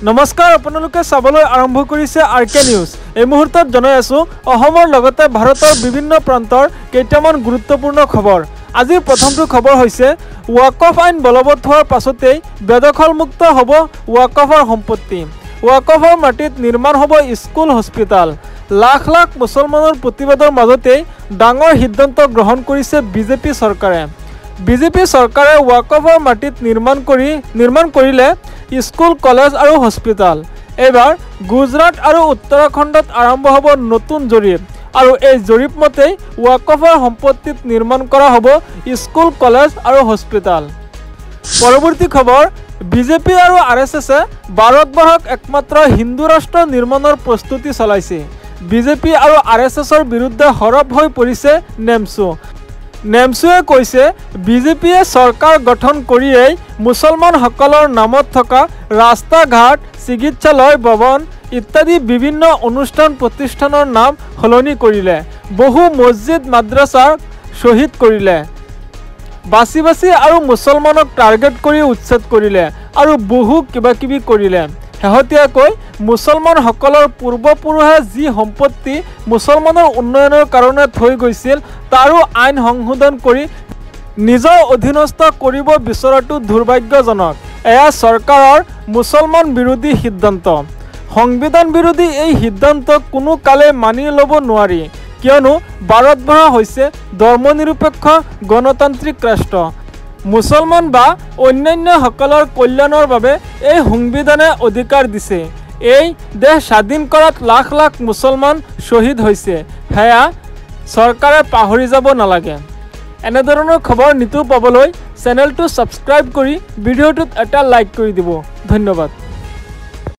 নমস্কাৰ আপোনালোকে চাবলৈ আৰম্ভ কৰিছে আৰকে নিউজ। এই মুহূৰ্তত জনাই আছো অসমৰ লগতে ভাৰতৰ বিভিন্ন প্ৰান্তৰ কেইটামান গুৰুত্বপূৰ্ণ খবৰ। আজিৰ প্ৰথমটো খবৰ হৈছে ৱাকফ আইন বলবৎ হোৱাৰ পাছতেই বেদখলমুক্ত হ'ব ৱাকফৰ সম্পত্তি। ৱাকফৰ মাটিত নিৰ্মাণ হ'ব স্কুল, হস্পিটাল। লাখ লাখ মুছলমানৰ প্ৰতিবাদৰ মাজতেই ডাঙৰ সিদ্ধান্ত গ্ৰহণ কৰিছে বিজেপি চৰকাৰে। বিজেপি চৰকাৰে ৱাকফৰ মাটিত নিৰ্মাণ কৰিলে স্কুল, কলেজ আৰু হস্পিটাল। এইবাৰ গুজৰাট আৰু উত্তৰাখণ্ডত আৰম্ভ হ'ব নতুন জৰীপ আৰু এই জৰীপ মতেই ৱাকফৰ সম্পত্তিত নিৰ্মাণ কৰা হ'ব স্কুল, কলেজ আৰু হস্পিটাল। পৰৱৰ্তী খবৰ, বিজেপি আৰু RSSে ভাৰতবৰ্ষক একমাত্ৰ হিন্দু ৰাষ্ট্ৰ নিৰ্মাণৰ প্ৰস্তুতি চলাইছে। বিজেপি আৰু RSSৰ বিৰুদ্ধে সৰব হৈ পৰিছে নেমছুৱে কৈছে বিজেপিয়ে চৰকাৰ গঠন কৰিয়েই মুছলমানসকলৰ নামত থকা ৰাস্তা ঘাট, চিকিৎসালয়, ভৱন ইত্যাদি বিভিন্ন অনুষ্ঠান প্ৰতিষ্ঠানৰ নাম সলনি কৰিলে, বহু মছজিদ মাদ্ৰাছাক শ্বহীদ কৰিলে, বাছি আৰু মুছলমানক টাৰ্গেট কৰি উচ্ছেদ কৰিলে আৰু বহু কিবাকিবি কৰিলে। শেহতীয়াকৈ মুছলমানসকলৰ পূৰ্বপুৰুষে যি সম্পত্তি মুছলমানৰ উন্নয়নৰ কাৰণে থৈ গৈছিল তাৰো আইন সংশোধন কৰি নিজৰ অধীনস্থ কৰিব বিচৰাটো দুৰ্ভাগ্যজনক। এয়া চৰকাৰৰ মুছলমান বিৰোধী সিদ্ধান্ত। সংবিধান বিৰোধী এই সিদ্ধান্ত কোনো কালে মানি ল'ব নোৱাৰি, কিয়নো ভাৰতবৰ্ষ হৈছে ধৰ্মনিৰপেক্ষ গণতান্ত্ৰিক ৰাষ্ট্ৰ। মুছলমান বা অন্যান্যসকলৰ কল্যাণৰ বাবে এই সংবিধানে অধিকাৰ দিছে। এই দেশ স্বাধীন কৰাত লাখ লাখ মুছলমান শ্বহীদ হৈছে, সেয়া চৰকাৰে পাহৰি যাব নালাগে। এনেধৰণৰ খবৰ নিতৌ পাবলৈ চেনেলটো ছাবস্ক্ৰাইব কৰি ভিডিঅ'টোত এটা লাইক কৰি দিব। ধন্যবাদ।